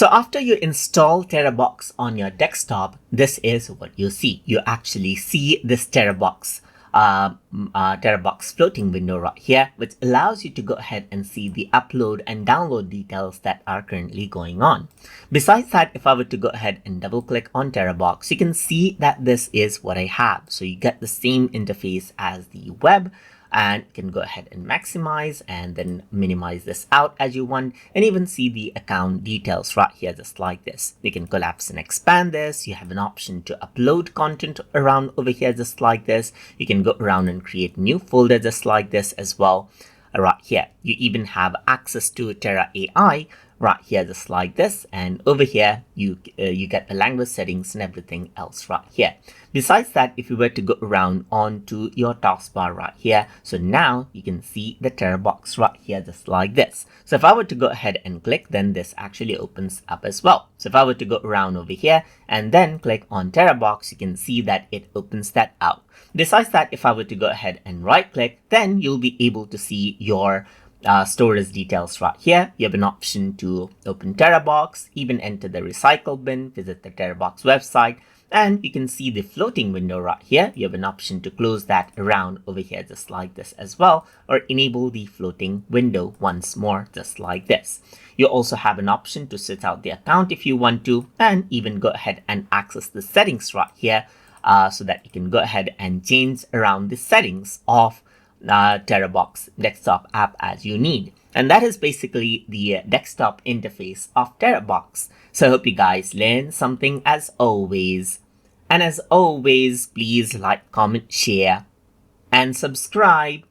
So after you install Terabox on your desktop, this is what you see. You actually see this Terabox floating window right here, which allows you to go ahead and see the upload and download details that are currently going on. Besides that, if I were to go ahead and double click on Terabox, you can see that this is what I have. So you get the same interface as the web, and you can go ahead and maximize and then minimize this out as you want, and even see the account details right here just like this. You can collapse and expand this. You have an option to upload content around over here just like this. You can go around and create new folder just like this as well right here. You even have access to Tera AI right here just like this, and over here you get the language settings and everything else right here. Besides that, if you were to go around onto your taskbar right here, so now you can see the Terabox right here just like this. So if I were to go ahead and click, then this actually opens up as well. So if I were to go around over here and then click on Terabox, you can see that it opens that out. Besides that, if I were to go ahead and right click, then you'll be able to see your storage details right here. You have an option to open Terabox, even enter the recycle bin, visit the Terabox website, and you can see the floating window right here. You have an option to close that around over here just like this as well, or enable the floating window once more just like this. You also have an option to set out the account if you want to, and even go ahead and access the settings right here so that you can go ahead and change around the settings of Terabox desktop app as you need. And that is basically the desktop interface of Terabox. So I hope you guys learned something as always. And as always, please like, comment, share, and subscribe.